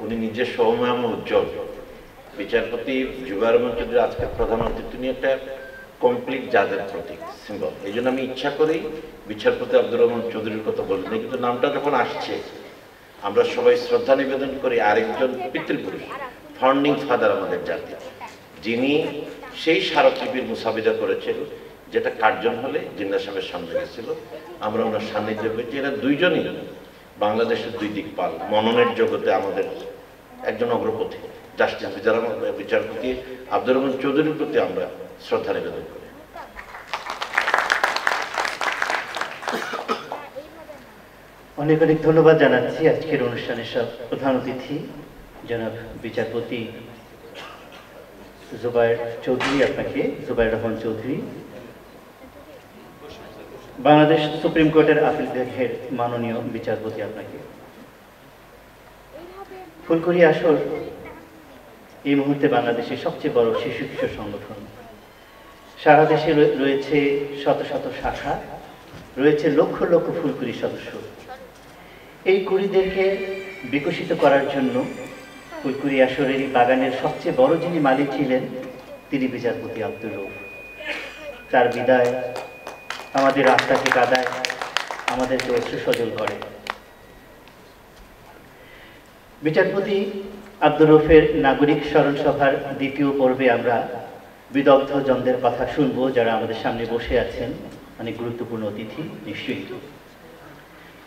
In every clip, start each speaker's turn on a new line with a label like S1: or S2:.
S1: উনি নিজের সৌম্য উজ্জ্বল। বিচারপতি জুবায়ের রহমান চৌধুরী আজকে প্রধান অতিথি, তিনি একটা কমপ্লিট জাজের প্রতীক, সিম্বল। এই জন্য আমি ইচ্ছা করেই বিচারপতি আব্দুর রহমান চৌধুরীর কথা বলিনি, কিন্তু নামটা যখন আসছে আমরা সবাই শ্রদ্ধা নিবেদন করি আরেকজন পিতৃপুরুষ, ফাউন্ডিং ফাদার আমাদের জাতি, যিনি সেই স্মারকলিপির মুসাবিদা করেছিল যেটা কার্জন হলে জিন্না সাহেবের সামনে গেছিল। আমরা ওনার সান্নিধ্য পেয়েছি। এরা দুইজনই বাংলাদেশের দুই দিক পাল, মননের জগতে আমাদের একজন অগ্রপথী। জাস্টিস বিচারপতি আব্দুর রহমান চৌধুরীর প্রতি আমরা শ্রদ্ধা নিবেদন করি।
S2: অনেক অনেক ধন্যবাদ জানাচ্ছি আজকের অনুষ্ঠানের সব প্রধান অতিথি জনাব বিচারপতি জুবায়ের চৌধুরী, আপনাকে জুবায়ের রহমান চৌধুরী, বাংলাদেশ সুপ্রিম কোর্টের আপিল বিভাগের মাননীয় বিচারপতি, আপনাকে। ফুলকড়ি আসর এই মুহূর্তে বাংলাদেশের সবচেয়ে বড় শিশু কিশোর সংগঠন। সারা দেশে রয়েছে শত শত শাখা, রয়েছে লক্ষ লক্ষ ফুলকড়ি সদস্য। এই কুড়িদেরকে বিকশিত করার জন্য ফুলকড়ি আসরের বাগানের সবচেয়ে বড় যিনি মালিক ছিলেন তিনি বিচারপতি আব্দুর রউফ। তার বিদায় আমাদের আত্মাকে কাঁদায়, আমাদেরকে অশ্রু সজল করে। বিচারপতি আব্দুর রউফের নাগরিক স্মরণ সভার দ্বিতীয় পর্বে আমরা বিদগ্ধ জনদের কথা শুনব, যারা আমাদের সামনে বসে আছেন, অনেক গুরুত্বপূর্ণ অতিথি নিশ্চয়ই।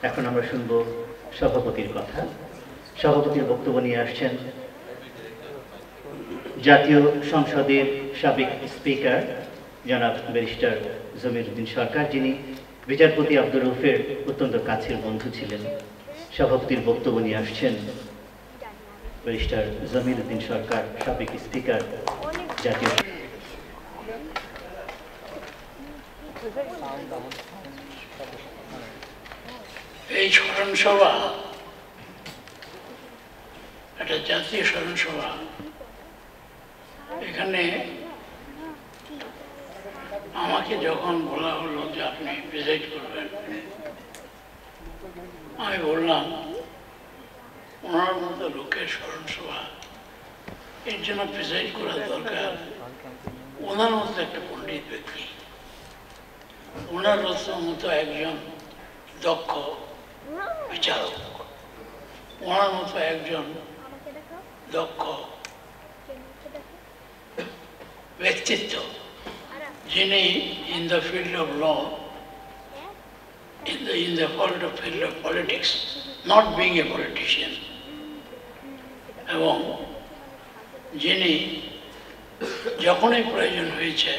S2: এখন আমরা শুনব সভাপতির কথা। সভাপতির বক্তব্য নিয়ে আসছেন জাতীয় সংসদের সাবেক স্পিকার জনাব ব্যারিস্টার জমির উদ্দিন সরকার, যিনি বিচারপতি আব্দুর রউফের অত্যন্ত কাছের বন্ধু ছিলেন। সভাপতির বক্তব্য নিয়ে আসছেন ব্যারিস্টার জমির উদ্দিন সরকার, সাবেক স্পিকার জাতীয়।
S3: এই স্মরণ সভা একটা জাতীয় স্মরণ সভা। এখানে আমাকে যখন বলা হলো যে আপনি প্রেসিড করবেন, আমি বললাম ওনার মতো লোকের স্মরণ সভা, এর জন্য প্রেসিড করার দরকার ওনার মতো একটা পণ্ডিত ব্যক্তি, ওনার মতো একজন দক্ষ বিচারক, ওনার মতো একজন দক্ষ ব্যক্তিত্ব, যিনি in the field of law, in the field of politics, not being a politician, এবং যিনি যখনই প্রয়োজন হয়েছে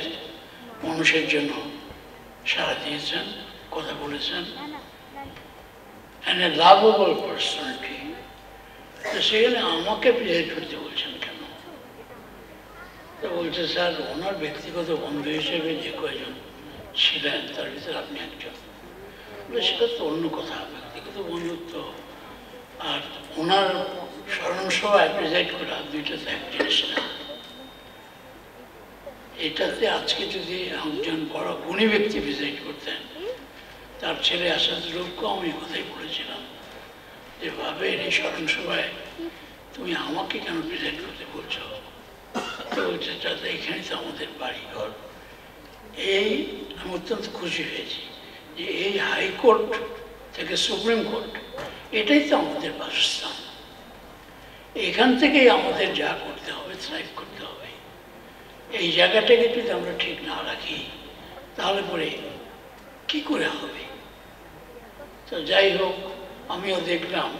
S3: মানুষের জন্য সাড়া দিয়েছেন, কথা বলেছেন, and a lovable personality। তো সেখানে আমাকে প্রেসিড করতে বলছেন কেন? তো বলছে স্যার, ওনার ব্যক্তিগত বন্ধু হিসেবে যে কয়জন ছিলেন তার ভিতরে আপনি একজন। সেটা তো অন্য কথা, ব্যক্তিগত বন্ধুত্ব আর ওনার স্মরণ সভায় প্রেসিড করা দুইটা তো এক জিনিস না। এটাতে আজকে যদি একজন বড় গুণী ব্যক্তি প্রেসিড করতেন, তার ছেলে আসাদুলকেও আমি কথাই বলেছিলাম যে ভাবে এই স্মরণ সভায় তুমি আমাকে কেন প্রেসিড করতে বলছো? তো বলছে যাতে এখানে তো আমাদের বাড়ি ঘর। এই আমি অত্যন্ত খুশি হয়েছি যে এই হাইকোর্ট থেকে সুপ্রিম কোর্ট, এটাই তো আমাদের বাসস্থান। এখান থেকেই আমাদের যা করতে হবে, থ্রাইভ করতে হবে। এই জায়গাটাকে যদি আমরা ঠিক না রাখি তাহলে পরে কি করে হবে? তো যাই হোক, আমিও দেখলাম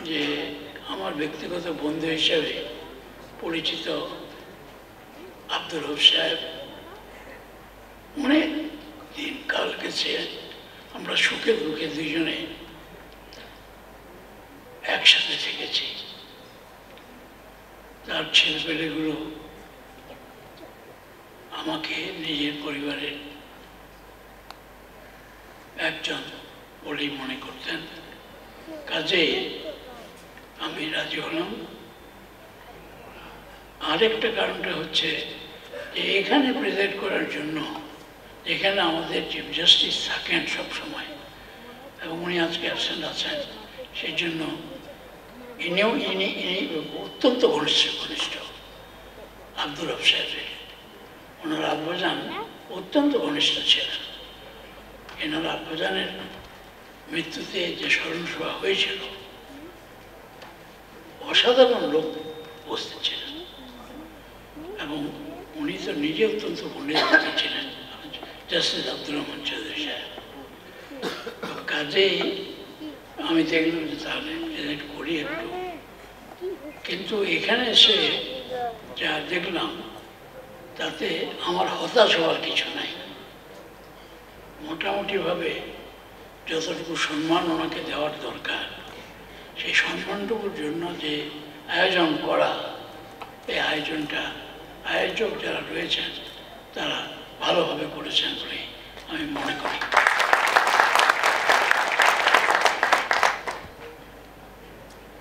S3: যে আমার ব্যক্তিগত বন্ধু হিসেবে পরিচিত আব্দুর রউফ সাহেব অনেক দিন কাল গেছে, আমরা সুখে দুঃখে দুইজনে একসাথে থেকেছি। তার ছেলেপেলেগুলো আমাকে নিজের পরিবারের একজন বলেই মনে করতেন, কাজে আমি রাজি হলাম। আরেকটা কারণটা হচ্ছে যে এখানে প্রেজেন্ট করার জন্য, এখানে আমাদের চিফ জাস্টিস থাকেন সবসময় এবং উনি আজকে অ্যাবসেন্ট আছেন, সেই জন্য ইনি অত্যন্ত ঘনিষ্ঠ আব্দুর রব সাহেবের। ওনার আব্বাজান অত্যন্ত ঘনিষ্ঠ ছিলেন। এনার আব্বাজানের মৃত্যুতে যে স্মরণসভা হয়েছিল, অসাধারণ লোক উপস্থিত ছিলেন এবং উনি তো নিজে অত্যন্ত পণ্ডিত ছিলেন, জাস্টিস আব্দুর রহমান চৌধুরী সাহেব। কাজেই আমি দেখলাম যে তাহলে প্রেজেন্ট করি একটু, কিন্তু এখানে এসে যা দেখলাম তাতে আমার হতাশ হওয়ার কিছু নাই। মোটামুটিভাবে যতটুকু সম্মান ওনাকে দেওয়ার দরকার, সেই সম্মানটুকুর জন্য যে আয়োজন করা, এই আয়োজনটা আয়োজক যারা রয়েছেন তারা ভালোভাবে করেছেন বলে আমি মনে করি।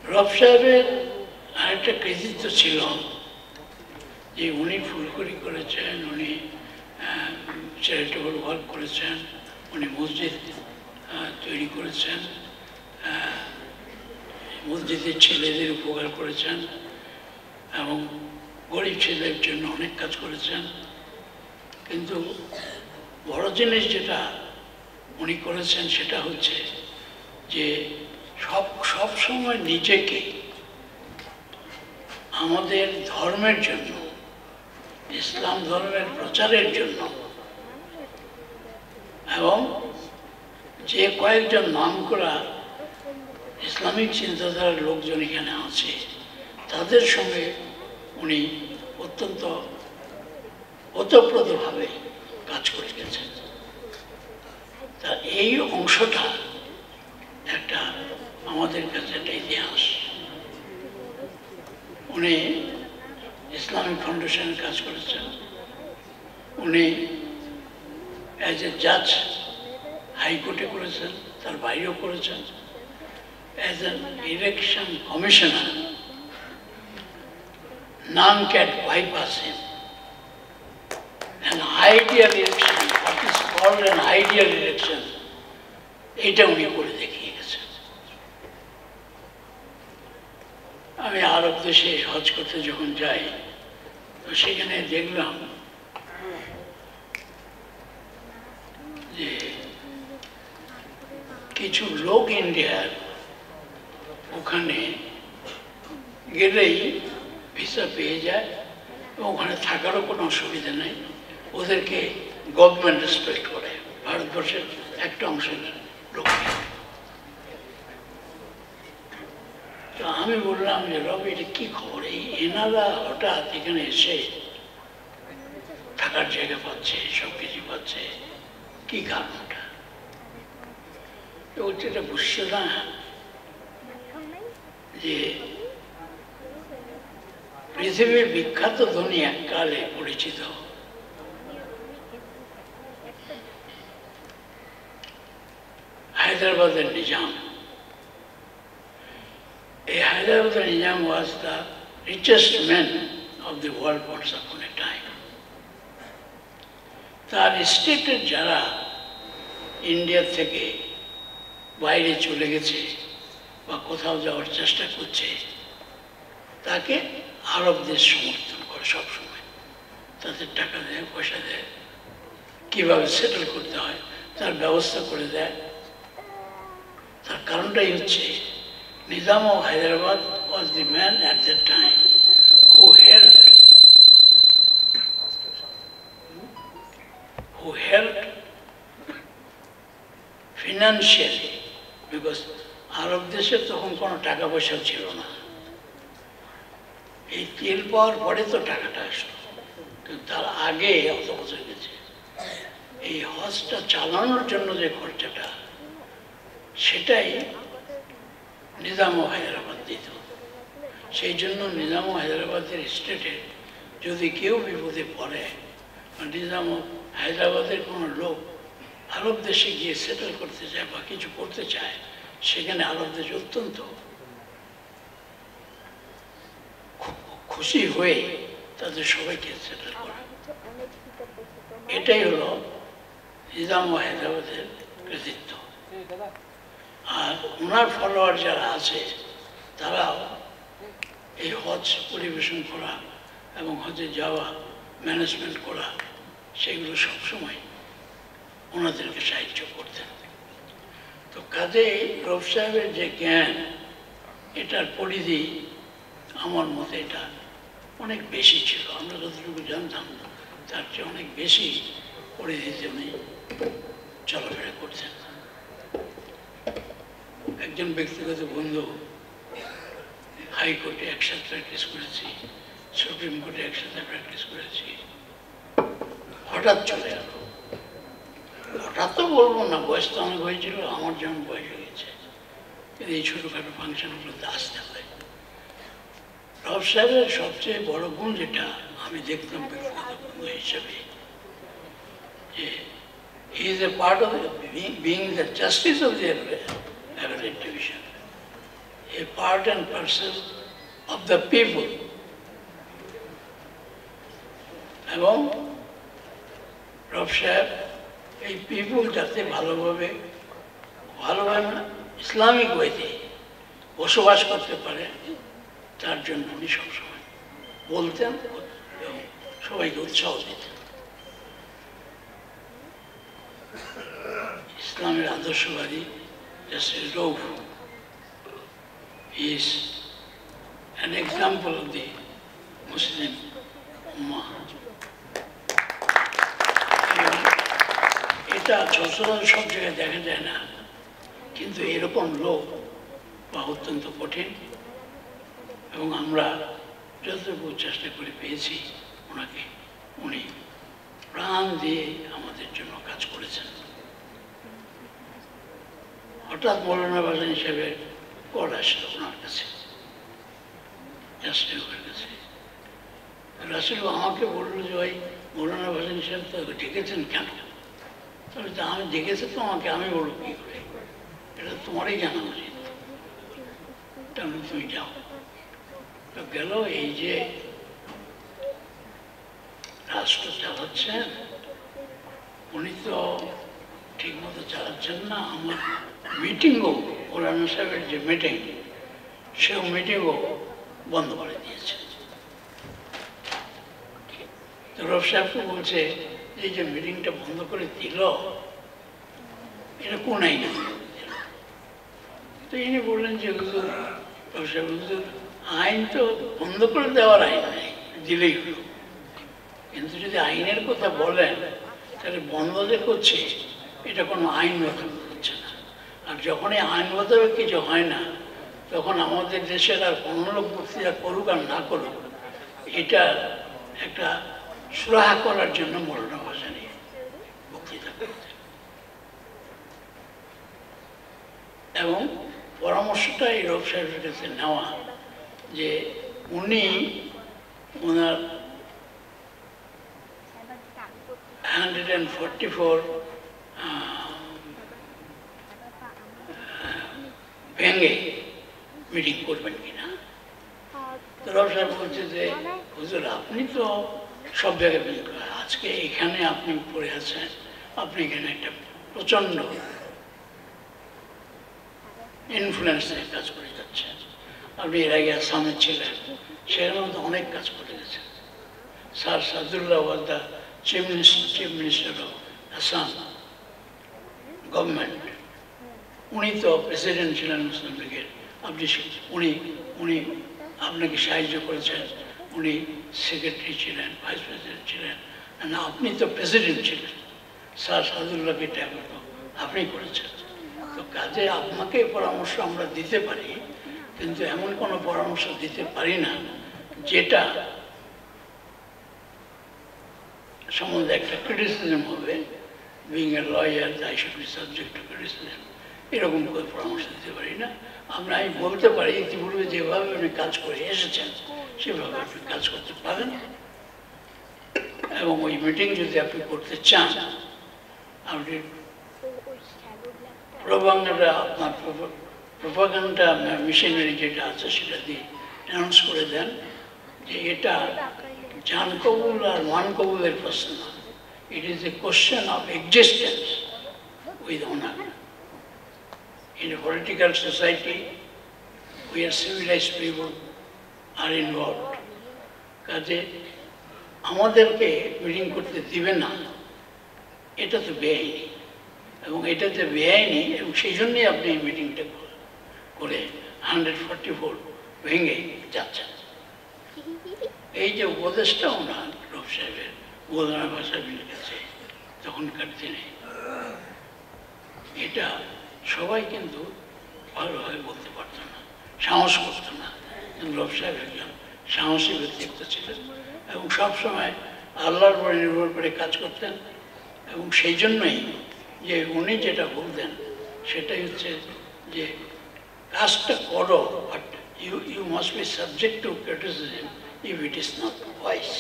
S3: রব সাহেবের আরেকটা কৃতিত্ব ছিল যে উনি ফুলকড়ি করেছেন, উনি চ্যারিটেবল ওয়ার্ক করেছেন, উনি মসজিদ তৈরি করেছেন, মসজিদের ছেলেদের উপকার করেছেন এবং গরিব ছেলেদের জন্য অনেক কাজ করেছেন। কিন্তু বড় জিনিস যেটা উনি করেছেন সেটা হচ্ছে যে সব সময় নিজেকে আমাদের ধর্মের জন্য, ইসলাম ধর্মের প্রচারের জন্য এবং যে কয়েকজন নামকরা ইসলামিক চিন্তাধারার লোকজন এখানে আছে তাদের সঙ্গে উনি অত্যন্ত ওতপ্রোতভাবে কাজ করে গেছেন। তা এই অংশটা একটা আমাদের কাছে একটা ইতিহাস। উনি ইসলামিক ফাউন্ডেশনের কাজ করেছেন, উনি অ্যাজ এ জাজ হাইকোর্টে করেছেন, তার বাইরেও করেছেন, as an election commissioner none can bypass him. An ideal election, what is called an ideal election, এটা উনি করে দেখিয়ে গেছেন। আমি আরব দেশে হজ করতে যখন যাই তো সেখানে দেখলাম যে কিছু লোক ইন্ডিয়ার ওখানে গেলেই ভিসা পেয়ে যায় এবং ওখানে থাকারও কোনো অসুবিধা নেই, ওদেরকে গভর্নমেন্ট রেসপেক্ট করে, ভারতবর্ষের একটা অংশের লোক। তো আমি বললাম যে রবি এটা কী খবর, এই এনারা হঠাৎ এখানে এসে থাকার জায়গা পাচ্ছে, সব কিছু পাচ্ছে, কী কারণটা? তো এটা বুঝছে না যে পৃথিবীর বিখ্যাত ধনী এককালে পরিচিত হায়দ্রাবাদের নিজাম, এই হায়দ্রাবাদের Nizam was the richest man of the world once upon a time. তার স্টেটের যারা ইন্ডিয়া থেকে বাইরে চলে গেছে বা কোথাও যাওয়ার চেষ্টা করছে তাকে আরব দেশ সমর্থন করে সবসময়, তাদের টাকা দেয়, পয়সা দেয়, কীভাবে সেটেল করতে হয় তার ব্যবস্থা করে দেয়। তার কারণটাই হচ্ছে Nizam of Hyderabad was the man at that time who helped financially, because আরব দেশে তখন কোনো টাকা পয়সা ছিল না, এই তেল পাওয়ার পরে তো টাকাটা আসলো, কিন্তু তার আগে অত বছর গেছে। এই হজটা চালানোর জন্য যে খরচাটা সেটাই নিজাম হায়দ্রাবাদ দিত। সেই জন্য নিজাম হায়দ্রাবাদের স্টেটে যদি কেউ বিপদে পড়ে বা নিজাম হায়দ্রাবাদের কোনো লোক আরব দেশে গিয়ে সেটেল করতে চায় বা কিছু করতে চায়, সেখানে আরব দেশ অত্যন্ত খুশি হয়ে তাদের সবাইকে সেটেল করে। এটাই হলো নিজাম হায়দ্রাবাদের কৃতিত্ব। আর ওনার ফলোয়ার যারা আছে তারাও এই হজ পরিবেশন করা এবং হজে যাওয়া ম্যানেজমেন্ট করা সেগুলো সবসময় ওনাদেরকে সাহায্য করতেন। তো কাজেই রব সাহেবের যে জ্ঞান, এটার পরিধি আমার মতে এটা অনেক বেশি ছিল। আমরা যতটুকু জানতাম তার চেয়ে অনেক বেশি পরিধিতে উনি চলাফেরা করছেন। একজন ব্যক্তিগত বন্ধু, হাইকোর্টে একসাথে প্র্যাকটিস করেছি, সুপ্রিম কোর্টে একসাথে প্র্যাকটিস করেছি, হঠাৎ চলে গেল। হঠাৎ তো বলবো না, বয়স তো অনেক হয়েছিল, আমার যেমন বয়স হয়েছে, কিন্তু এই ছোটোখাটো ফাংশনগুলোতে আসতে হয়। রব সাহেবের সবচেয়ে বড় গুণ যেটা আমি দেখতাম ব্যক্তিগত বন্ধু হিসেবে, যে he is a part of being the justice of দিয়ার appellate division, a part and parcel of the people, এবং রব সাহেব এই পিপুল যাতে ভালোভাবে না ইসলামিক ওয়েতে বসবাস করতে পারে তার জন্য উনি সবসময় বলতেন এবং সবাইকে উৎসাহ দিতেন। ইসলামের আদর্শবাদী Justice Rauf is an example of the Muslim Ummah. এটা সচরাচর সব জায়গায় দেখা যায় না, কিন্তু এরকম লোক বা অত্যন্ত কঠিন, এবং আমরা যতটুকু চেষ্টা করে পেয়েছি ওনাকে, উনি প্রাণ দিয়ে আমাদের জন্য কাজ করেছেন। হঠাৎ মৌলানা ভাসানী সাহেবের কল আসলো ওনার কাছে, রাসেলের কাছে। রাসেল আমাকে বললো যে ভাই মৌলানা ভাসানী সাহেব তো ডেকেছেন কেন? তবে তো আমি ডেকেছে তো আমাকে, আমি বলবো কী করে, এটা তোমারই জানা উচিত, তাহলে তুমি যাও। তো গেল, এই যে রাষ্ট্র চালাচ্ছেন উনি তো ঠিক মতো চালাচ্ছেন না। আমার মিটিংও, মৌলানা সাহেবের যে মিটিং, সেও মিটিংও বন্ধ করে দিয়েছে। তো রব সাহেবকে বলছে এই যে মিটিংটা বন্ধ করে দিল, এটা কোন আইনে? তো ইনি বললেন যে হুজুর, রব সাহেব, হুজুর আইন তো বন্ধ করে দেওয়ার আইন নেই, দিলেই হলো। কিন্তু যদি আইনের কথা বলেন তাহলে বন্ধ যে করছে এটা কোনো আইন মোতাবেক হচ্ছে না। আর যখনই আইন মোতাবেক কিছু হয় না, তখন আমাদের দেশের আর কোনো লোক বক্তৃতা করুক আর না করুক, এটা একটা সুরাহা করার জন্য মৌলানা ভাসানী বক্তৃতা করতেন। এবং পরামর্শটা এই রব সাহেবের কাছে নেওয়া যে উনি ওনার 144 ভেঙে মিটিং করবেন কিনা। তো রব সাহেব বলছে যে হুজুর আপনি তো সব জায়গায় মিটিং করেন, আজকে এখানে আপনি পড়ে আছেন, আপনি এখানে একটা প্রচণ্ড ইনফ্লুয়েন্স নিয়ে কাজ করে যাচ্ছেন। আপনি এর আগে আসামে ছিলেন, সেখানেও তো অনেক কাজ করে গেছেন। Sir Sadullah was the chief minister of Assam government, উনি তো প্রেসিডেন্ট ছিলেন মুসলিম লীগের, আপনি উনি আপনাকে সাহায্য করেছেন, উনি সেক্রেটারি ছিলেন, ভাইস প্রেসিডেন্ট ছিলেন, না আপনি তো প্রেসিডেন্ট ছিলেন, স্যার সাদুল্লাহকে ট্যাবল তো আপনি করেছেন। তো কাজে আপনাকে পরামর্শ আমরা দিতে পারি, কিন্তু এমন কোনো পরামর্শ দিতে পারি না যেটা সম্বন্ধে একটা ক্রিটিসিজম হবে, being a lawyer I should be subject to criticism, এরকম করে পরামর্শ দিতে পারি না। আমরা আমি বলতে পারি ইতিপূর্বে যেভাবে আপনি কাজ করে এসেছেন সেভাবে আপনি কাজ করতে পারেন, এবং ওই মিটিং যদি আপনি করতে চান, আপনি প্রোপাগান্ডা মেশিনারি যেটা আছে সেটা দিয়ে অ্যানাউন্স করে দেন যে এটা জান কবুল আর ওয়ান কবুলের প্রশ্ন, it is a question of existence with honour. In a political society, we are civilized people, আর ইনভলভ, কাজে আমাদেরকে মিটিং করতে দিবে না, এটা তো বেআইনি, এবং এটা যে বেআইনি, এবং সেই জন্যই আপনি এই মিটিংটা করে 144 ভেঙে যাচ্ছেন। এই যে উপদেশটা ওনার রব সাহেবের মৌলানা ভাসানীর কাছে তখনকার দিনে, এটা সবাই কিন্তু ভালোভাবে বলতে পারতো না, সাহস করতো না। কিন্তু রব সাহেব একজন সাহসী ব্যক্তিত্ব ছিলেন এবং সবসময় আল্লাহর উপরে নির্ভর করে কাজ করতেন। এবং সেই জন্যই যে উনি যেটা বলতেন সেটাই হচ্ছে যে কাজটা করো, but you must be subject to criticism if it is not wise.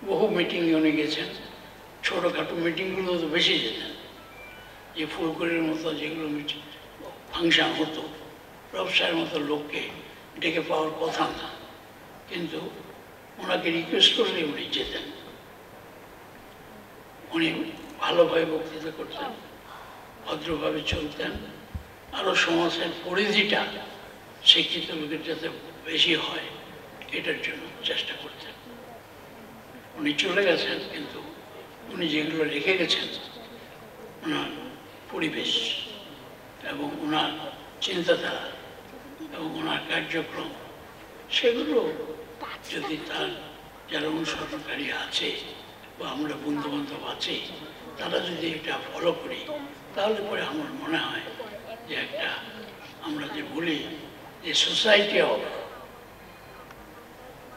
S3: বহু মিটিংয়ে উনি গেছেন, ছোটোখাটো মিটিংগুলো তো বেশি যেতেন, যে ফুলকড়ির মতো যেগুলো মিটিং ফাংশন হতো, ব্যবসায়ের মতো লোককে ডেকে পাওয়ার কথা না, কিন্তু ওনাকে রিকোয়েস্ট করলে উনি যেতেন। উনি ভালোভাবে বক্তৃতা করতেন, ভদ্রভাবে চলতেন, আরও সমাজের পরিধিটা শিক্ষিত লোকের যাতে বেশি হয় এটার জন্য চেষ্টা করতেন। উনি চলে গেছেন, কিন্তু উনি যেগুলো রেখে গেছেন, ওনার পরিবেশ এবং ওনার চিন্তাধারা এবং ওনার কার্যক্রম, সেগুলো যদি তার যারা অনুসরণকারী আছে বা আমরা বন্ধুবান্ধব আছি, তারা যদি এটা ফলো করি, তাহলে পরে আমার মনে হয় যে একটা আমরা যে বলি যে society of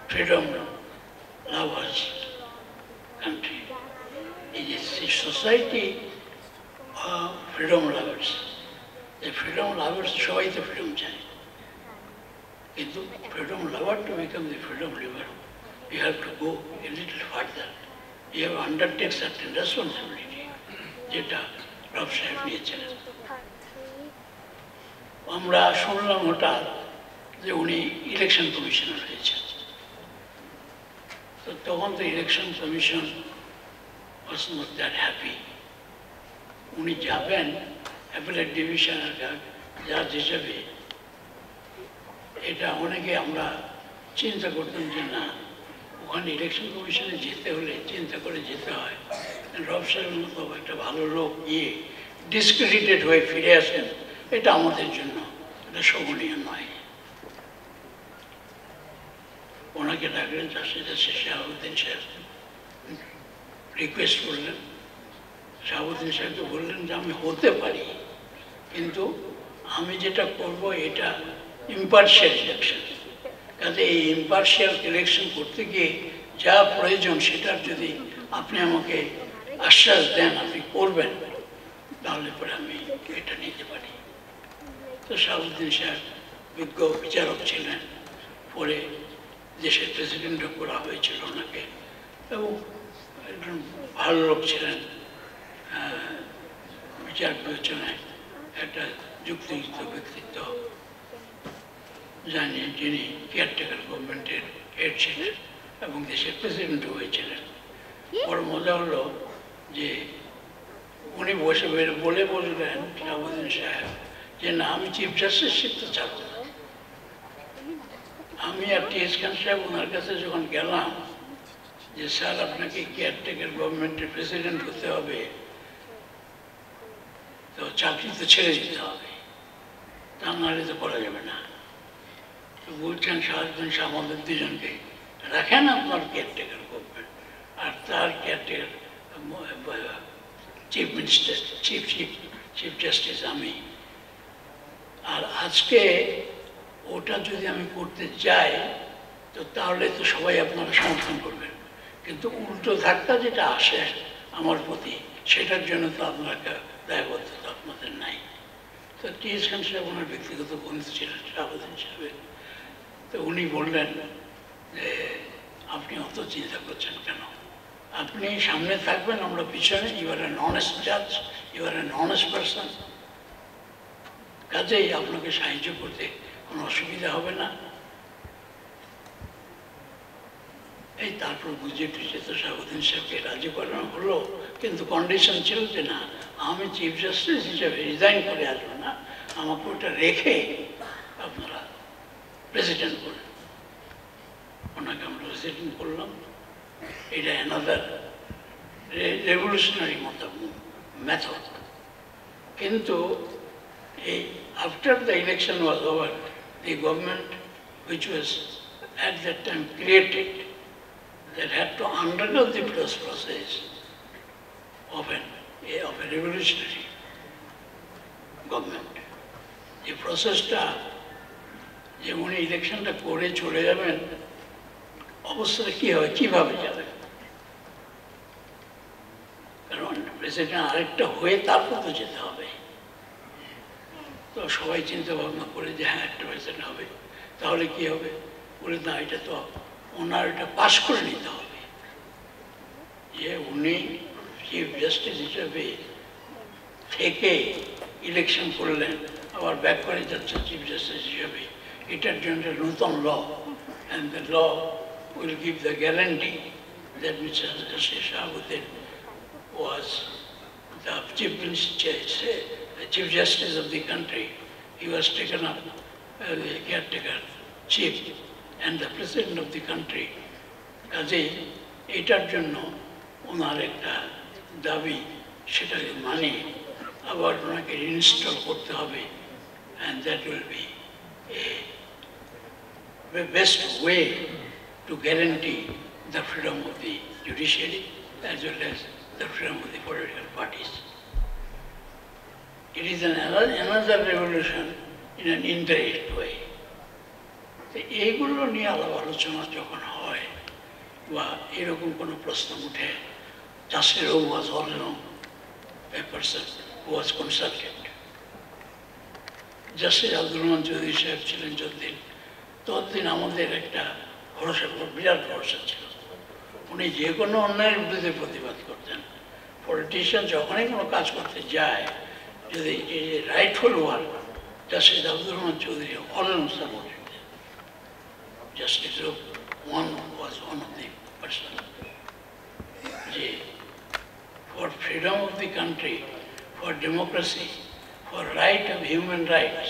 S3: freedom lovers country, এই যে সোসাইটি ফ্রিডম লাভার্স, এই ফ্রিডম লাভার্স সবাই তো ফ্রিডম চায়, কিন্তু freedom lover to become the freedom liver, you have to go a little further. You have to undertake certain responsibility, যেটা রব সাহেব নিয়েছিলেন। আমরা শুনলাম হঠাৎ যে উনি ইলেকশন কমিশনার হয়েছেন, তো তখন তো election commission was not that happy. উনি যাবেন অ্যাপেলেট ডিভিশনের জাজ হিসেবে, এটা অনেকে আমরা চিন্তা করতাম যে না, ওখানে ইলেকশন কমিশনে যেতে হলে চিন্তা করে যেতে হয়। রব সাহেবের মতো একটা ভালো লোক গিয়ে ডিসক্রেডিটেড হয়ে ফিরে আসেন, এটা আমাদের জন্য এটা শোভনীয় নয়। ওনাকে ডাকলেন, জাস্টিস শাহাবুদ্দিন সাহেব রিকোয়েস্ট করলেন। শাহাবুদ্দিন সাহেবকে বললেন যে আমি হতে পারি, কিন্তু আমি যেটা করব এটা ইম্পার্শিয়াল ইলেকশন, কাজে এই ইম্পার্শিয়াল ইলেকশন করতে গিয়ে যা প্রয়োজন সেটার যদি আপনি আমাকে আশ্বাস দেন আপনি করবেন, তাহলে পরে আমি এটা নিতে পারি। তো শাহাবুদ্দিন সাহেব বিজ্ঞ বিচারক ছিলেন, পরে দেশের প্রেসিডেন্টও করা হয়েছিল ওনাকে, এবং একজন ভালো লোক ছিলেন, বিচার বিবেচনায় একটা যুক্তিযুক্ত ব্যক্তিত্ব, জানি যিনি কেয়ারটেকার গভর্নমেন্টের হেড ছিলেন এবং দেশের প্রেসিডেন্টও হয়েছিলেন। বড় মজা হলো যে উনি বসে বলে বললেন শাহাবুদ্দিন সাহেব যে না, আমি চিফ জাস্টিস শিখতে চাবো না। আমি আর টি.এস. খান সাহেব ওনার কাছে যখন গেলাম যে স্যার আপনাকে কেয়ারটেকার গভর্নমেন্টের প্রেসিডেন্ট হতে হবে, তো চাকরি তো ছেড়ে দিতে হবে, তা নাহলে তো করা যাবে না। তো বলছেন শাহাবুদ্দিন সাহেব আমাদের দুজনকে রাখেন আপনার কেয়ারটেকার গভর্নমেন্ট, আর তার caretaker chief minister chief justice আমি। আর আজকে ওটা যদি আমি করতে যাই তো তাহলে তো সবাই আপনারা সমর্থন করবেন, কিন্তু উল্টো ধাক্কা যেটা আসে আমার প্রতি, সেটার জন্য তো আপনাকে দায়বদ্ধতা আপনাদের নাই। তো টি.এস. খান সাহেব ওনার ব্যক্তিগত বন্ধু ছিলেন শাহাবুদ্দিন সাহেবের, তো উনি বললেন যে আপনি অত চিন্তা করছেন কেন, আপনি সামনে থাকবেন, আমরা পিছনে, ইউ আর অ্যান অনেস্ট জাজ, you are an honest person, কাজেই আপনাকে সাহায্য করতে কোনো অসুবিধা হবে না। এই তারপর বুঝে টুঝে তো শাহাবুদ্দিন সাহেবকে রাজি করানো হলো, কিন্তু কন্ডিশন ছিল যে না, আমি চিফ জাস্টিস হিসেবে রিজাইন করে আসবো না, আমাকে ওটা রেখে আপনারা প্রেসিডেন্ট করেন। ওনাকে আমরা প্রেসিডেন্ট করলাম। এটা অ্যানাদার রেভলিউশনারি মেথড। কিন্তু এই after the election was over, the government which was at that time created, that had to undergo the process of a revolutionary government. এই প্রসেসটা যে উনি ইলেকশনটা করে চলে যাবেন, অবস্থাটা কী হবে, কীভাবে যাবে? কারণ প্রেসিডেন্ট আরেকটা হয়ে তারপর তো যেতে হবে। তো সবাই চিন্তা ভাবনা করে যে হ্যাঁ একটা প্রেসিডেন্ট হবে, তাহলে কি হবে? বলে না, এটা তো ওনার এটা পাশ করে নিতে হবে যে উনি চিফ জাস্টিস হিসেবে থেকে ইলেকশন করলেন, আবার ব্যাক করে যাচ্ছে চিফ জাস্টিস হিসেবে। এটার জন্য নতুন law, and the law will give the guarantee that mister justice Shahabuddin was the Chief Justice of the country. He was taken up as the caretaker chief and the President of the country. কাজেই এটার জন্য ওনার একটা দাবি, সেটাকে মানে আবার ওনাকে install করতে হবে, and that will be a best way to guarantee the freedom of the judiciary as well as the freedom of the political parties. It is another revolution in an indirect way. তো এইগুলো নিয়ে আলাপ আলোচনা যখন হয় বা এরকম কোনো প্রশ্ন উঠে, Justice was also a person who was consulted. Justice Abdur Rahman Chowdhury সাহেব ছিলেন যতদিন, ততদিন আমাদের একটা ভরসা, বিরাট ভরসা ছিল। উনি যে কোনো অন্যায়ের বিরুদ্ধে প্রতিবাদ করতেন। পলিটিশিয়ান যখনই কোনো কাজ করতে যায়, যদি rightful work, justice Abdur Rahman Chowdhury almost supported. Justice one was one of the person যে for freedom of the country, for democracy, for right of human rights,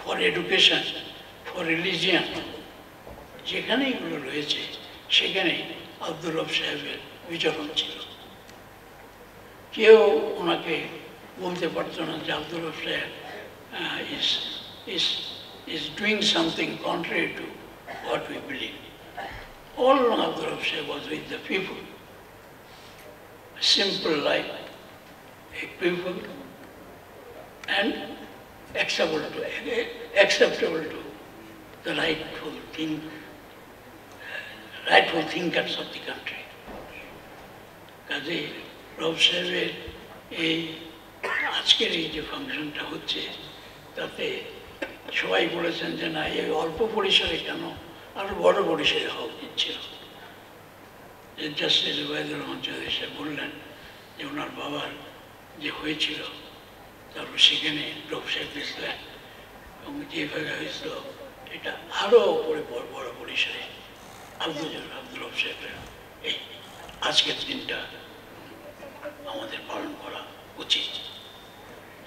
S3: for education, for religion, যেখানে এগুলো রয়েছে সেখানে আব্দুর রব সাহেবের বিচরণ ছিল। কেউ ওনাকে বলতে পারতো না যে আব্দুর রব সাহেব is doing something contrary to what we believe. All along Abdul Rab Saheb was with the people. A simple life, a people, and acceptable to the rightful thinkers of the country. কাজে রব সাহেবের এই আজকের এই যে ফাংশনটা হচ্ছে, তাতে সবাই বলেছেন যে না, এই অল্প পরিসরে কেন, আরো বড় পরিসরে হওয়া উচিত ছিল। যে জাস্টিস ওবায়দুর রহমান চৌধুরী সাহেব বললেন যে ওনার বাবার যে হয়েছিল, তারপর সেখানে রব সাহেব গেছিলেন এবং যেভাবে হয়েছিল এটা আরো বড় পরিসরে আব্দুল রব সাহেবের এই আজকের দিনটা আমাদের পালন করা উচিত।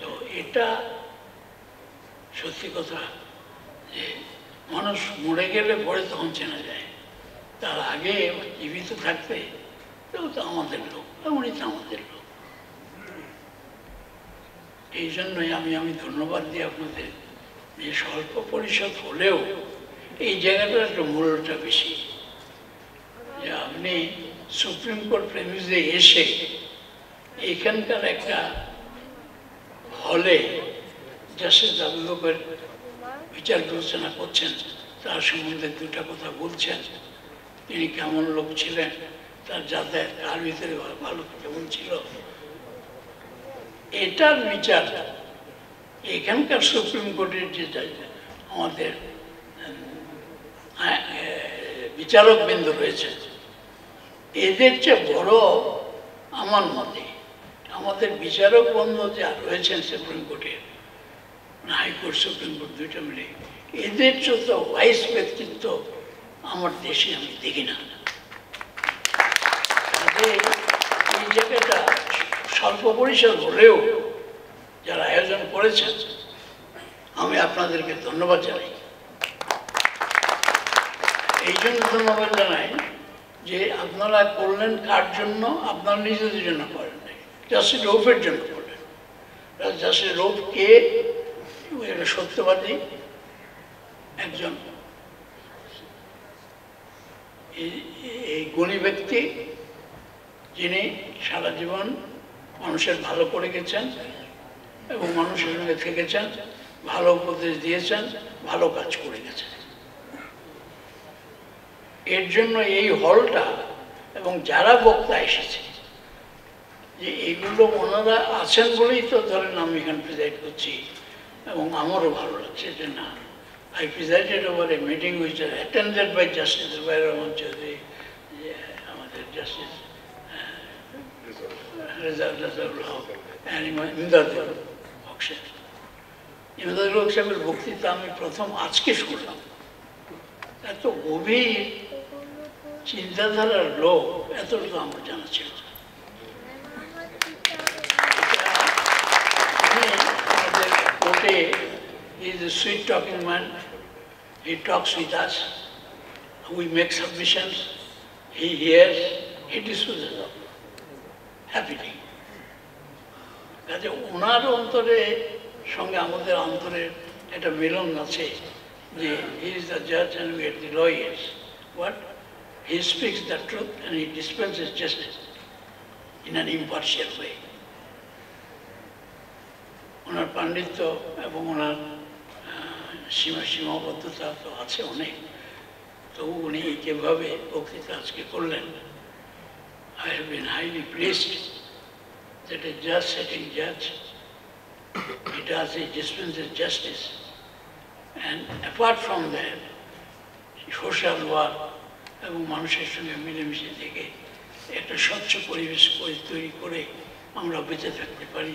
S3: তো এটা সত্যি কথা যে মানুষ মরে গেলে পরে তখন চেনা যায়, তার আগে জীবিত থাকতে তো আমাদের লোক, উনি তো আমাদের লোক। এই জন্যই আমি ধন্যবাদ দিই আপনাদের যে স্বল্প পরিষদ হলেও এই জায়গাটার একটা মূল্যটা বেশি, যে আপনি সুপ্রিম কোর্ট প্রেমিসে এসে এখানকার একটা হলে জাস্টিস আবদুল্লাহের বিচার বিবেচনা করছেন, তার সম্বন্ধে দুটা কথা বলছেন, তিনি কেমন লোক ছিলেন, তার যাতায়াত কার ভিতরে ভালো কেমন ছিল, এটার বিচার এখানকার সুপ্রিম কোর্টের যে আমাদের বিচারক বৃন্দ রয়েছে, এদের চেয়ে বড় আমার মতে আমাদের বিচারক বন্ধু যা রয়েছেন সুপ্রিম কোর্টের, হাইকোর্ট সুপ্রিম কোর্ট দুইটা মিলে, এদের যত ওয়াইস ব্যক্তিত্ব আমার দেশে আমি দেখি না। এই জায়গাটা স্বল্প পরিসর হলেও যারা আয়োজন করেছেন আমি আপনাদেরকে ধন্যবাদ জানাই। এই জন্য ধন্যবাদ জানাই যে আপনারা করলেন কার জন্য? আপনারা নিজেদের জন্য করেন নাই, জাস্টিস রৌফের জন্য করলেন। জাস্টিস রৌফ কে? সত্যবাদী একজন এই গুণী ব্যক্তি, যিনি সারা জীবন মানুষের ভালো করে গেছেন এবং মানুষের সঙ্গে থেকেছেন, ভালো উপদেশ দিয়েছেন, ভালো কাজ করে গেছেন। এর জন্য এই হলটা এবং যারা বক্তা এসেছে, যে এইগুলো ওনারা আছেন বলেই তো ধরেন আমি এখানে প্রেজাইড করছি, এবং আমারও ভালো লাগছে যে না, I presided over a meeting which was attended by Justice Zubair Rahman Chaudhary, আমাদের Justice Rizal Haq and Imdadul Haq Saheb। Imdadul হক সাহেবের বক্তৃতা আমি প্রথম আজকে শুনলাম। এত গভীর চিন্তাধারার লোক, এতটা আমার জানা ছিল না। আমাদের কোর্টে he is a sweet talking man. He talks with us. We make submissions. He hears. He disposes of happily. কাজে ওনার অন্তরে সঙ্গে আমাদের অন্তরের একটা মিলন আছে যে he is the judge and we are the lawyers. What? He speaks the truth and he dispenses justice in an impartial way. ওনার পাণ্ডিত্য এবং ওনার সীমাবদ্ধতা তো আছে অনেক, তবু উনি যেভাবে বক্তৃতা আজকে করলেন, I have been highly pleased that a judge sitting judge, he does, he dispenses justice, and apart from that, social work এবং মানুষের সঙ্গে মিলেমিশে থেকে একটা স্বচ্ছ পরিবেশ তৈরি করে আমরা বেঁচে থাকতে পারি,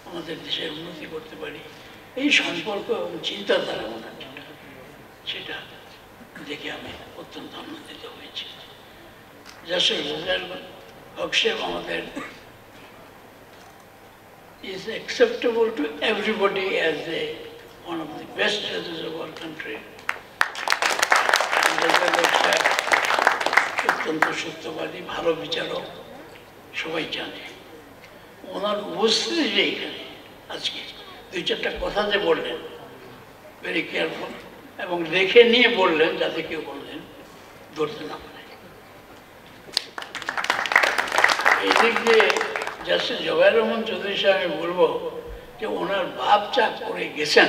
S3: আমাদের দেশের উন্নতি করতে পারি, এই সম্পর্ক এবং চিন্তাধারা ওনার যেটা, সেটা দেখে আমি অত্যন্ত আনন্দিত হয়েছি। জাস্টিস রিজাল হক সাহেব আমাদের is acceptable to everybody as one of the best judges of our country. অত্যন্ত সত্যবাদী, ভালো বিচারক, সবাই জানে। ওনার উপস্থিতি যে এখানে আজকে দুই চারটা কথা যে বললেন, ভেরি কেয়ারফুল, এবং দেখে নিয়ে বললেন যাতে কেউ বললেন ধরতে না পারে। এই দিক দিয়ে জাস্টিস জুবাইর রহমান চৌধুরী সাহেব আমি বলবো যে ওনার বাপ চা করে গেছেন,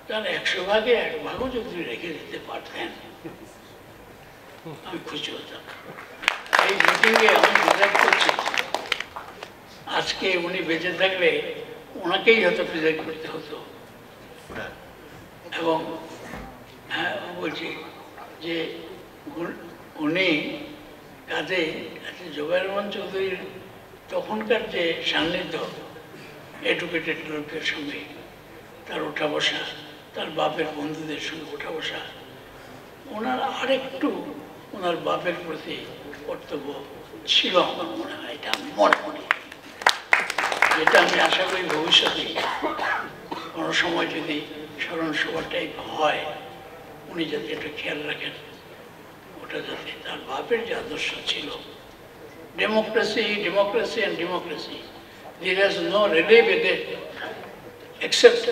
S3: তার 100 ভাগে 1 ভাগও যদি রেখে দিতে পারতেন আমি খুশি হতাম। এই মিটিংয়ে আমি প্রেজেন্ট করছি, আজকে উনি বেঁচে থাকলে ওনাকেই হয়তো প্রেজেন্ট করতে হতো। এবং হ্যাঁ বলছি যে উনি কাজে জুবাইর রহমান চৌধুরীর তখনকার যে সান্নিধ্য, এডুকেটেড লোকের সঙ্গে তার ওঠা বসা, তার বাপের বন্ধুদের সঙ্গে ওঠা বসা, ওনার আরেকটু ওনার বাপের প্রতি কর্তব্য ছিল আমার মনে হয়, এটা আমি মনে করি। যেটা আমি আশা করি ভবিষ্যতে কোনো সময় যদি স্মরণ সভা টাইপ হয়, উনি যাতে এটা খেয়াল রাখেন, ওটা যাতে তার বাপের যে আদর্শ ছিল, democracy democracy and democracy, there is no relay with it except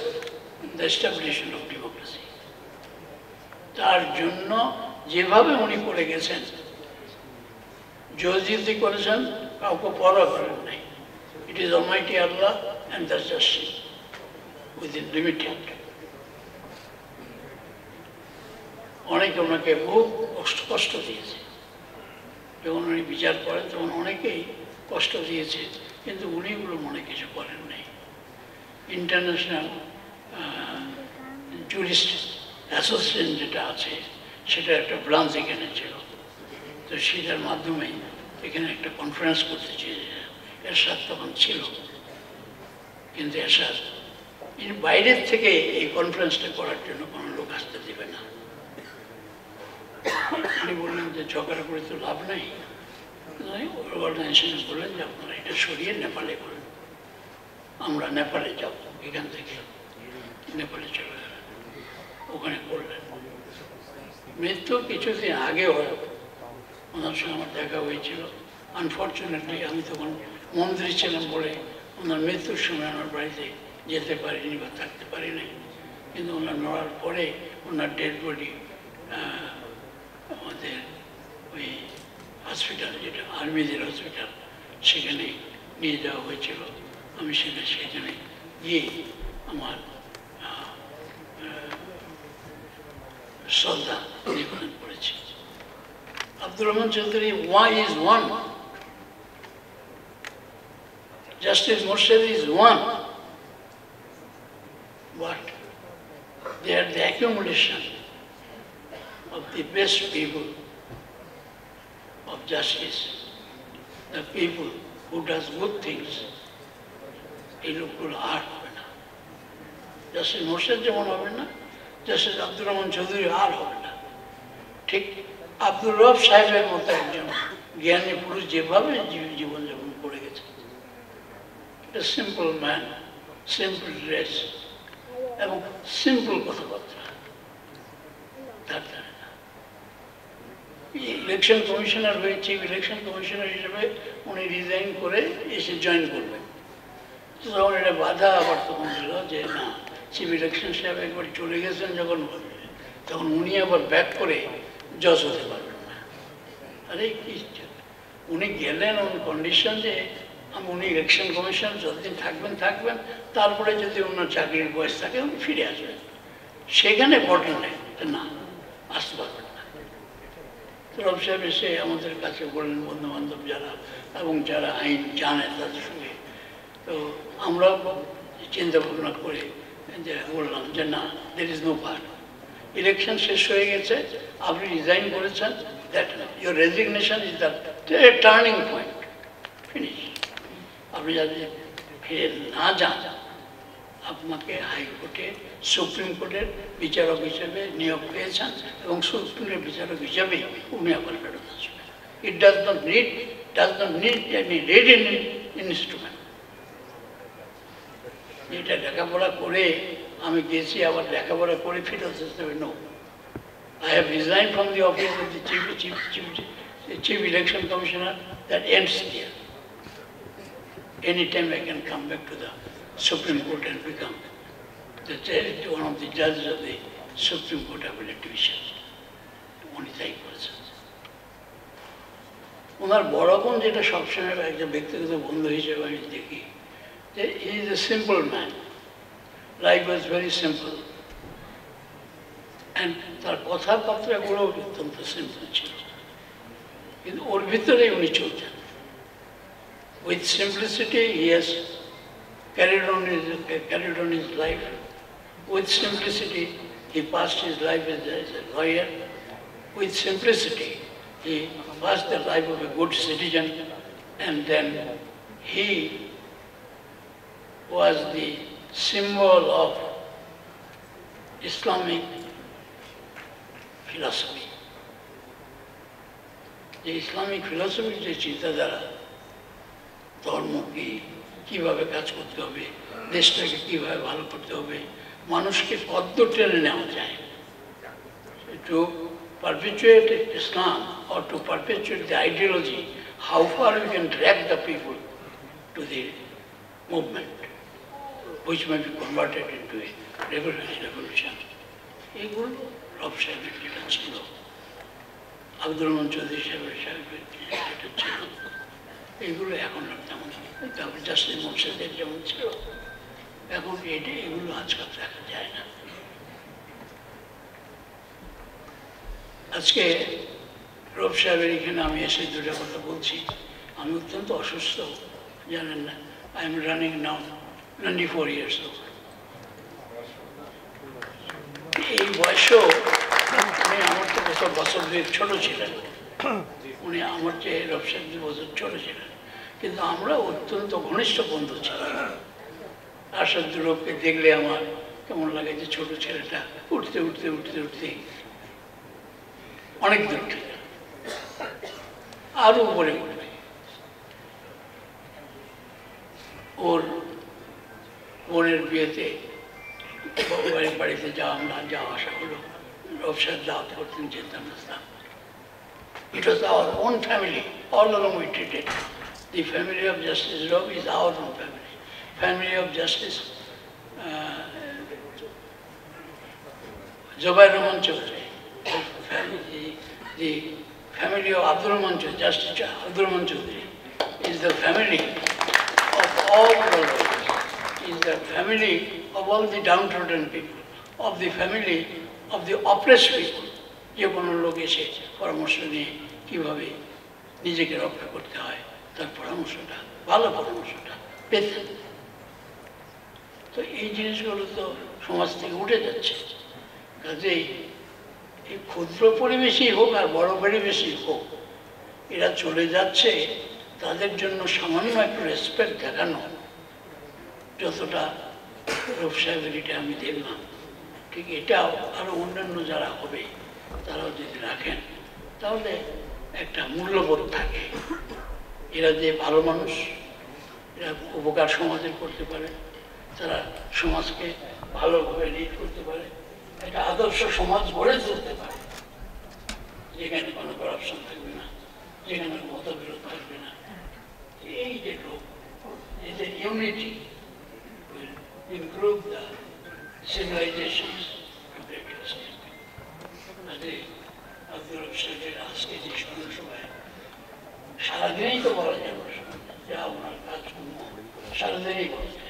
S3: the establishment of democracy. তার জন্য যেভাবে উনি করে গেছেন, জয়জিতি করেছেন, কাউকে পরোয়া করেন নাই। It is Almighty Allah and the justice within limited. অনেকে ওনাকে বহু কষ্ট দিয়েছে, যখন উনি বিচার করেন তখন অনেকেই কষ্ট দিয়েছে, কিন্তু উনি এগুলো মনে কিছু করেন নাই। ইন্টারন্যাশনাল জুরিস্ট অ্যাসোসিয়েশন যেটা আছে, সেটা একটা ব্রাঞ্চ এখানে ছিল, তো সেটার মাধ্যমে এখানে একটা কনফারেন্স করতে চেয়েছে। এরশাদ তখন ছিল, কিন্তু এরশাদ বাইরের থেকে এই কনফারেন্সটা করার জন্য কোনো লোক আসতে দেবে না। উনি বললেন যে ঝগড়া করে তো লাভ নাই, অর্গানাইজেশন বললেন যে আপনারা এটা সরিয়ে নেপালে করেন। আমরা নেপালে যাব, এখান থেকে নেপালে চলে গেলেন, ওখানে করলেন। মৃত্যু কিছুদিন আগে হয়, ওনার সঙ্গে আমার দেখা হয়েছিল। আনফর্চুনেটলি আমি তখন মন্ত্রী ছিলাম বলে ওনার মৃত্যুর সময় আমার বাড়িতে যেতে পারিনি বা থাকতে পারিনি, কিন্তু ওনার মরার পরে ওনার ডেড বডি আমাদের ওই হসপিটাল, যেটা আর্মিদের হসপিটাল, সেখানে নিয়ে যাওয়া হয়েছিল। আমি সেখানে গিয়ে আমার শ্রদ্ধা নিবেদন করেছি। Abdur Rahman Chowdhury is one. Justice Murshid is one. But they are the accumulation of the best people of justice, the people who does good things. এই লোকগুলো আর হবে না। জাস্টিস মোর্শেদ যেমন হবে না, জাস্টিস আব্দুর রহমান চৌধুরী আর হবে না। ঠিক আব্দুর রব সাহেবের মতো একজন জ্ঞানী পুরুষ যেভাবে জীবনযাপন করে গেছে, এটা সিম্পল ম্যান, সিম্পল ড্রেস এবং সিম্পল কথাবার্তা, তার জানে না। ইলেকশন কমিশনার হয়ে, চিফ ইলেকশন কমিশনার হিসেবে উনি রিজাইন করে এসে জয়েন করবেন। তখন এটা বাধা আবার তখন দিল যে না, চিফ ইলেকশন সাহেব একবার চলে গেছেন যখন, তখন উনি আবার ব্যাক করে জজ হতে পারবেন না। আরে কি, উনি গেলেন অন কন্ডিশন যে উনি ইলেকশন কমিশন যতদিন থাকবেন, তারপরে যদি ওনার চাকরির বয়স থাকে উনি ফিরে আসবেন। সেখানে বটল নেই, না আসতে পারবেন না। তো রব সাহেব এসে আমাদের কাছে বললেন, বন্ধু বান্ধব যারা এবং যারা আইন জানে তাদের সঙ্গে, তো আমরা চিন্তা ভাবনা করে যে বললাম যে না, there is no part, election শেষ হয়ে গেছে, আপনি রিজাইন করেছেন, that your resignation is the turning point, finish. আপনি যদি ফিরে না যান, আপনাকে হাইকোর্টে, সুপ্রিম কোর্টের বিচারক হিসেবে নিয়োগ পেয়েছেন এবং সুপ্রিমের বিচারক হিসেবে উনি আবার ফেরত আসবেন। It does not need any written instrument. এটা লেখাপড়া করে আমি গেছি, আবার লেখাপড়া করে ফিরে আসতে হবে, no. I have resigned from the office of the chief election commissioner. That ends there. Anytime I can come back to the Supreme Court and become one of the judges of the Supreme Court Appellate Division. উনি তাই করেছেন। ওনার বড় বোন, যেটা সবসময় একজন ব্যক্তিগত বন্ধু হিসেবে আমি দেখি, যে he is a simple man, life was very simple, and তার কথাবার্তাগুলো অত্যন্ত সিম্পল ছিল, কিন্তু ওর ভিতরেই উনি চলতেন। With simplicity, he has carried on his life. With simplicity, he passed his life as a lawyer. With simplicity, he passed the life of a good citizen, and then he was the symbol of Islamic philosophy. The Islamic philosophy যে চিন্তাধারা, ধর্ম কি, কীভাবে কাজ করতে হবে, দেশটাকে কীভাবে ভালো করতে হবে, মানুষকে কত টেনে নেওয়া যায়, to perpetuate Islam or to perpetuate the ideology, how far we can drag the people to the movement which may be converted into a revolution. এগুলো রব সাহেবের যেটা ছিল, আব্দুর রহমান চৌধুরী সাহেবের যেটা ছিল, এগুলো এখন তেমন, তারপর জাস্টিস মোর্শেদের যেমন ছিল, এখন এগুলো আজকাল দেখা যায় না। আজকে রব সাহেবের এখানে আমি এসে দুটো কথা বলছি। আমি অত্যন্ত অসুস্থ, জানেন না, I am running now 94 years old. এই বয়সেও উনি আমার তো বছর দুয়েক ছোট ছিলেন, উনি আমার চেয়ে রব সাহেব 2 বছর ছোট ছিলেন, কিন্তু আমরা অত্যন্ত ঘনিষ্ঠ বন্ধু ছিলাম। আসাদ লোককে দেখলে আমার কেমন লাগে যে ছোট ছেলেটা উঠতে উঠতে উঠতে উঠতে অনেক দূর উঠে আরো উপরে উঠবে। ওর বোনের বিয়েতে বাড়িতে যাওয়া আসা হলো, রব সাহেব দাওয়াত করতেন, যেতাম আসতাম। It was our own family, all along we treated. The family of Justice Rob is our own family. Family of Justice Zubair Rahman Chaudhary, the family of Abdul Rahman Chaudhary, Justice Abdul Rahman Chaudhary, is the family of all the lawyers, is the family of all the downtrodden people, of the family of the oppressed people. যে কোনো লোক এসে পরামর্শ নিয়ে কীভাবে নিজেকে রক্ষা করতে হয় তার পরামর্শটা, ভালো পরামর্শটা পেতেন। তো এই জিনিসগুলো তো সমাজ থেকে উঠে যাচ্ছে। কাজেই এই ক্ষুদ্র পরিবেশই হোক আর বড় পরিবেশই হোক, এরা চলে যাচ্ছে, তাদের জন্য সামান্য একটু রেসপেক্ট দেখানো, যতটা রব সাহেবের এটা আমি দেখলাম, ঠিক এটাও আরও অন্যান্য যারা হবে তারাও যদি রাখেন তাহলে একটা মূল্যবোধ থাকে। এরা যে ভালো মানুষ, এরা উপকার সমাজের করতে পারে, তারা সমাজকে ভালোভাবে লিড করতে পারে, একটা আদর্শ সমাজ গড়ে তুলতে পারে যেখানে কোনো করাপশন থাকবে না, যেখানে মতবিরোধ থাকবে না। এই যে লোক, এদের unity will improve the civilizations to greater extent. Abdul রব সাহেবের আজকে যে সভায় সারাদিনই তো বলা যাবে, যা ওনার কাজকর্ম সারাদিনই বলতে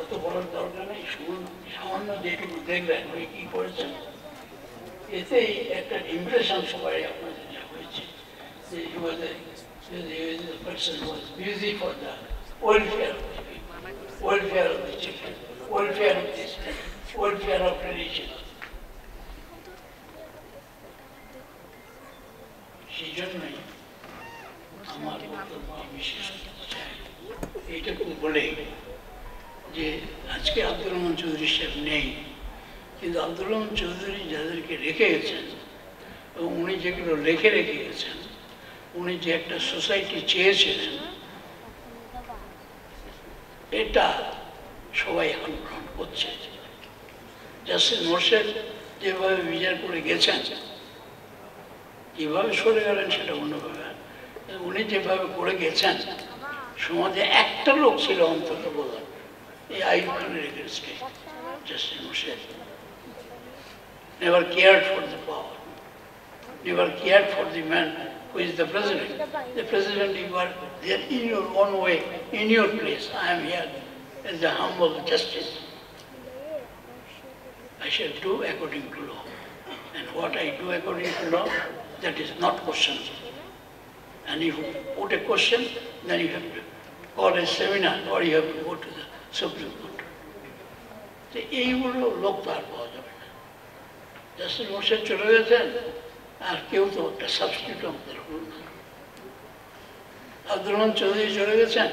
S3: অত বলার দরকার নেই। সামান্য যেটুকু দেখলেন ওই কি করেছেন, এতেই একটা ইমপ্রেশন সবাই আপনাদের যা হয়েছে যে the person was busy for the welfare of the people, welfare of the children, welfare of the state, welfare of religion. সেই জন্যই আমার বক্তব্য আমি শেষ করতে চাই এইটুকু বলে যে আজকে আব্দুর রহমান চৌধুরী সাহেব নেই, কিন্তু আব্দুর রহমান চৌধুরী যাদেরকে রেখে গেছেন এবং উনি যেগুলো রেখে গেছেন, উনি যে একটা সোসাইটি চেয়েছিলেন, এটা সবাই এখন গ্রহণ করছে। জাস্টিস মোরশেদ যেভাবে বিচার করে গেছেন, কীভাবে সরে গেলেন সেটা অন্যভাবে, উনি যেভাবে করে গেছেন, সমাজে একটা লোক ছিল অন্তত বলার, এই আইয়ুব খানের এগেনস্টে justice Morshed never cared for the power, never cared for the man who is the president. The president, you are there in your own way, in your place. I am here as the humble justice. I shall do according to law. And what I do according to law, that is not questionable. And if you put a question, then you have to call a seminar or you have to go to the Supreme Court. So, এইগুলো লোক তো আর পাওয়া যাবে না। Justice Morshed চলে গেছেন, আর কেউ তো একটা সাবস্টিটিউট আমাদের হল না। আব্দুর রহমান চৌধুরী চলে গেছেন,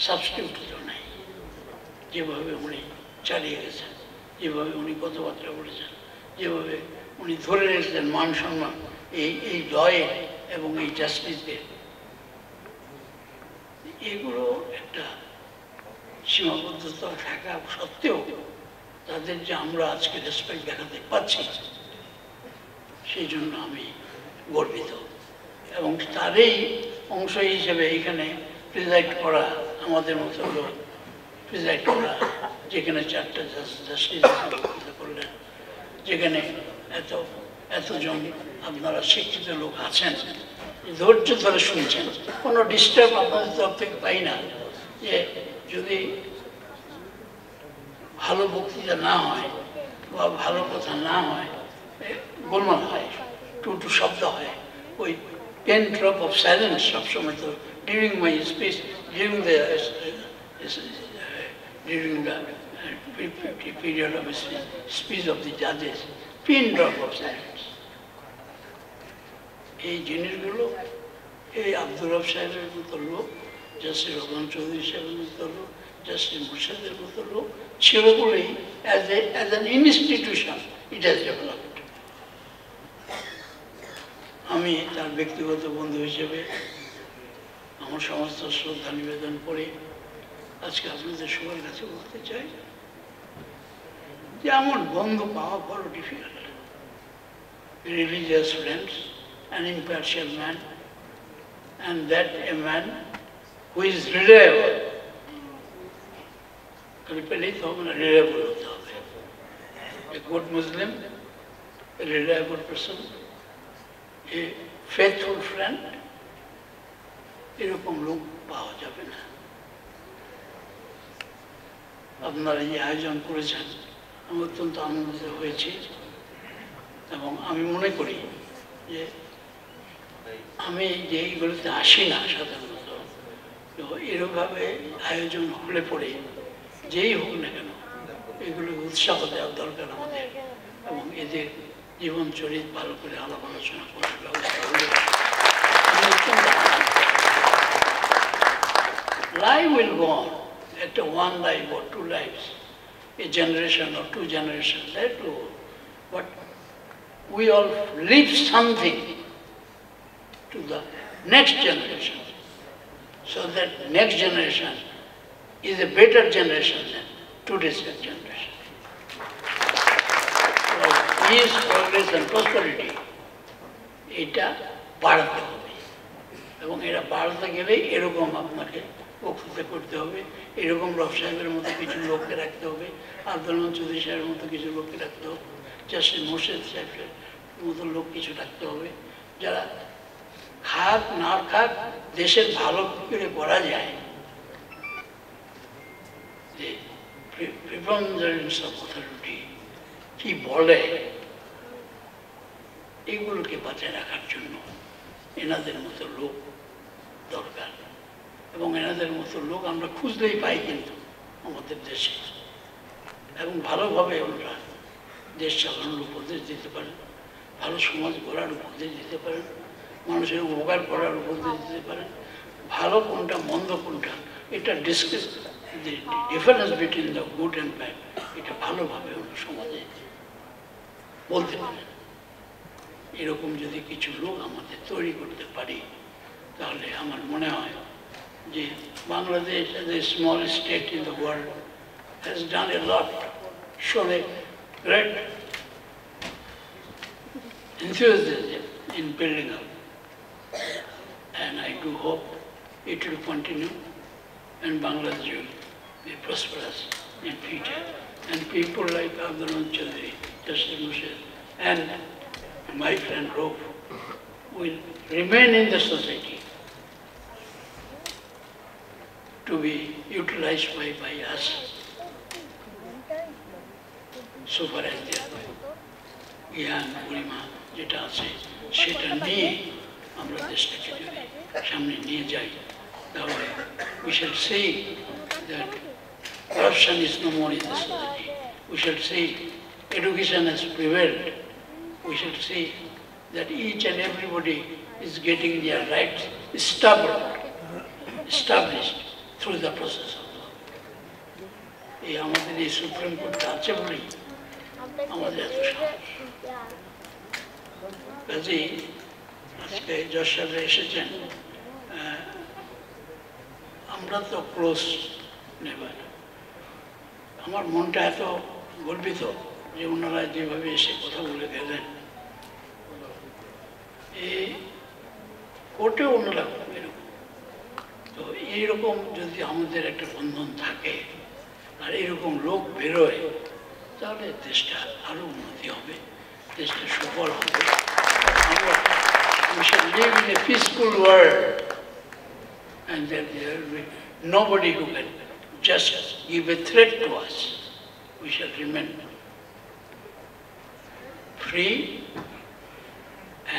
S3: সাবস্টিটিউট তো নাই। যেভাবে উনি চালিয়ে গেছেন, যেভাবে উনি কথাবার্তা বলেছেন, যেভাবে উনি ধরে রেখেছেন মান সম্মান এই লয়ে এবং এই জাস্টিসের, এগুলো একটা সীমাবদ্ধতা থাকা সত্ত্বেও তাদের যে আমরা আজকে রেসপেক্ট দেখাতে পাচ্ছি, সেই জন্য আমি গর্বিত। এবং তারই অংশ হিসেবে এখানে প্রিজাইড করা, আমাদের মতো লোক প্রিজাইড করা, যেখানে 4টা জাস্টিস করলেন, যেখানে এতজন আপনারা শিক্ষিত লোক আছেন, ধৈর্য ধরে শুনছেন, কোনো ডিস্টার্ব আপনাদের তরফ থেকে পাই না। যে যদি ভালো বক্তৃতা না হয় বা ভালো কথা না হয়, গোলমাল হয়, টুটু শব্দ হয়, ওই 10 drop of silence সবসময় তো during my speech, during the period of speech of the judges, pin drop of silence. এই জিনিসগুলো এই আব্দুর রব সাহেবের মতো লোক, জাস্টিস রহমান চৌধুরী সাহেবের মতো লোক, জাস্টিস মোরশেদের মতো লোক ছিল বলেই as an institution it has developed. আমি তার ব্যক্তিগত বন্ধু হিসেবে আমার সমস্ত শ্রদ্ধা নিবেদন করে আজকে আপনাদের সবার কাছে বলতে চাই যে এমন বন্ধু পাওয়া বড় difficult. Religious friends, an impartial man, and that a man who is reliable. খালি পেলেই তো হবে না, রিলায়েবল হতে হবে। A good Muslim, a reliable person, a faithful friend, এরকম লোক পাওয়া যাবে না। আপনারা এই আয়োজন করেছেন, আমি অত্যন্ত আনন্দিত হয়েছি এবং আমি মনে করি যে আমি যে এইগুলোতে আসি না সাধারণত, তো এরকমভাবে আয়োজন হলে পড়ে যেই হোক না কেন এগুলো উৎসাহ দেওয়ার দরকার আমাদের, এবং এদের জীবন চরিত ভালো করে আলাপ আলোচনা করার ব্যবস্থা হলে আমি অত্যন্ত life will go on, একটা one life or two lives, a generation or two generations, that will go on. But we all leave something to the next generation, so that next generation is a better generation than today's generation. So peace, progress and prosperity, এটা বাড়াতে হবে, এবং এটা বাড়াতে গেলে এরকম আপনাকে বক্তৃতা করতে হবে, এরকম রফ সাহেবের মতো কিছু লোককে রাখতে হবে, আব্দুল রহমান চৌধুরী সাহেবের মতো কিছু লোককে রাখতে হবে, জাস্টিস মোর্শেদ সাহেবের মতো লোক কিছু রাখতে হবে, যারা খাক না খাক দেশের ভালো করে করা যায়, যে প্রিপন্ডারেন্স অফ অথরিটি কি বলে, এগুলোকে বাঁচায় রাখার জন্য এনাদের মতো লোক দরকার। এবং এনাদের মতো লোক আমরা খুঁজলেই পাই কিন্তু আমাদের দেশে, এবং ভালোভাবে ওনারা দেশ চালানোর উপদেশ দিতে পারেন, ভালো সমাজ গড়ার উপদেশ দিতে পারেন, মানুষের উপকার করার উপদেশ দিতে পারেন, ভালো কোনটা মন্দ কোনটা এটা discuss, the difference between the good and bad, এটা ভালোভাবে ওনারা সমাজে বলতে পারেন। এরকম যদি কিছু লোক আমাদের তৈরি করতে পারি, তাহলে আমার মনে হয় যে Bangladesh as a small state in the world has done a lot, shown a great enthusiasm in building up, and I do hope it will continue and Bangladesh will be prosperous in future, and people like Abdul Rahman Chaudhary, Justice Morshed, and my friend Rauf will remain in the society to be utilized by us, so far as their জ্ঞান পরিমাণ যেটা আছে সেটা নিয়ে আমরা দেশটাকে যদি সামনে নিয়ে যাই, তাহলে we shall see that corruption is no more in the society. We shall see education has prevailed. We shall see that each and everybody is getting their rights established through the process of law. এই আমাদের এই supreme court আছে বলেই আমাদের এত সাহস। কাজেই আজকে জজ সাহেবরা এসেছেন, আমরা তো ক্লোজ নেবার, আমার মনটা এত গর্বিত যে ওনারা যেভাবে এসে কথা বলে গেলেন, এই কোর্টে ওনারা এরকম, তো এইরকম যদি আমাদের একটা বন্ধন থাকে আর এরকম লোক বেরোয়, তাহলে দেশটা আরো উন্নতি হবে, দেশটা সফল হবে। আমরা we shall live in a peaceful world, and then there will be nobody who can just give a threat to us. We shall remain free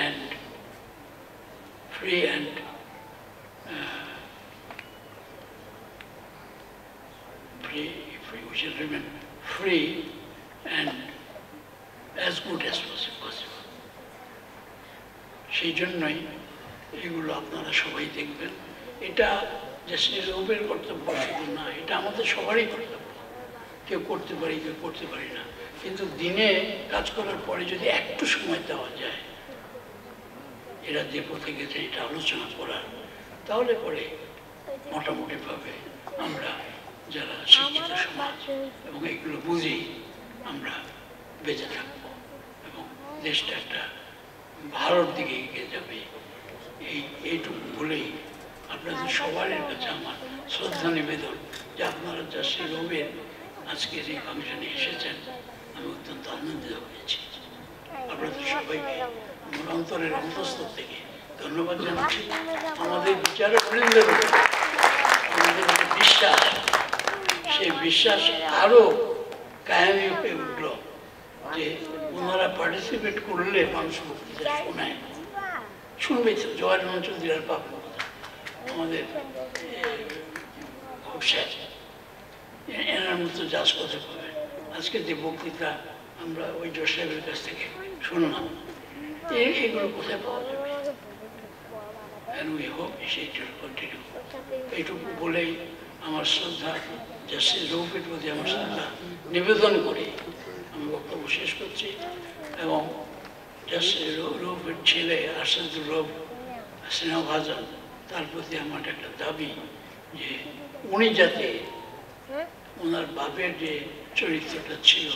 S3: and we shall remain free and as good as possible. সেই জন্যই এগুলো আপনারা সবাই দেখবেন। এটা justice রুবের কর্তব্য শুধু না, এটা আমাদের সবারই কর্তব্য। কেউ করতে পারি, কেউ করতে পারি না, কিন্তু দিনে কাজ করার পরে যদি একটু সময় দেওয়া যায় এরা যে পথে গেছে এটা আলোচনা করার, তাহলে পরে মোটামুটিভাবে আমরা যারা শিক্ষিত সমাজ এবং এগুলো বুঝেই আমরা বেঁচে থাকবো এবং দেশটা একটা ভালোর দিকে এগিয়ে যাবে। এইটুকু বলেই আপনাদের সবার কাছে আমার শ্রদ্ধা নিবেদন যে আপনারা জাস্টিস রবির আজকের এই ফাংশনে এসেছেন, আমি অত্যন্ত আনন্দিত হয়েছি। আপনাদের সবাইকে আমার অন্তরের অন্তঃস্থল থেকে ধন্যবাদ জানাচ্ছি। আমাদের বিচারকবৃন্দের আমাদের বিশ্বাস, সেই বিশ্বাস আরও কায়েমি হয়ে উঠল যে ওনারা পার্টিসিপেট করলে মানুষ বক্তৃতা শোনায়, শুনবে তো। জওয়াহর চৌধুরী আর পাবো আমাদের খুব শেষ, এনার মতো জাজ কথা পাবেন। আজকে যে বক্তৃতা আমরা ওই জজ সাহেবের কাছ থেকে শুনলাম, এগুলো কোথায় পাওয়া যাবে? And we hope it will continue. এইটুকু বলেই আমার শ্রদ্ধা জাস্টিস রৌফের প্রতি আমার শ্রদ্ধা নিবেদন করে আমি বক্তব্য শেষ করছি। এবং জাস্টিস রৌফের ছেলে আসাদুর রৌফ স্নেহভাজন, তার প্রতি আমার একটা দাবি যে উনি যাতে ওনার বাপের যে চরিত্রটা ছিল,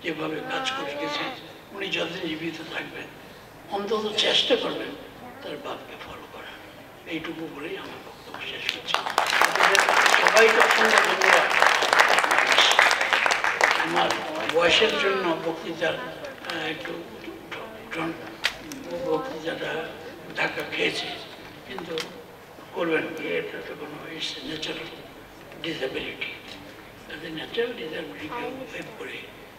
S3: যেভাবে কাজ করে গেছেন, উনি যতদিন জীবিত থাকবেন অন্তত চেষ্টা করবেন তার বাপকে ফলো করার। এইটুকু বলেই আমার বক্তব্য শেষ করছি। সবাইকে অসংখ্য ধন্যবাদ। আমার বয়সের জন্য বক্তৃতার একটু বক্তৃতাটা ধাক্কা খেয়েছে, কিন্তু করবেন কি, এটা তো কোনো ন্যাচারাল ডিসএবিলিটি। তাদের ন্যাচারাল ডিসএবিলিটিকে ওয়েব করে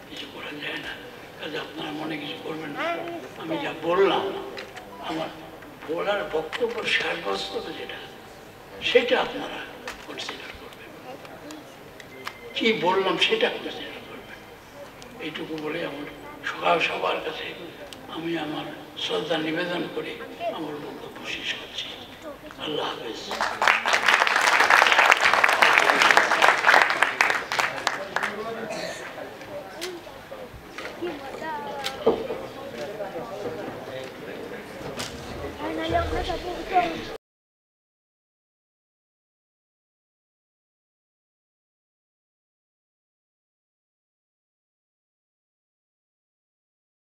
S3: কিছু করা যায় না। কাজে আপনারা মনে কিছু করবেন না। আমি যা বললাম, আমার বলার বক্তব্য সারবস্ততা যেটা, সেটা আপনারা কনসিডার করবেন। কি বললাম সেটা কনসিডার করবেন। এইটুকু বলে আমার সবার কাছে আমি আমার শ্রদ্ধা নিবেদন করে আমার বক্তব্য শেষ করছি। আল্লাহ হাফেজ।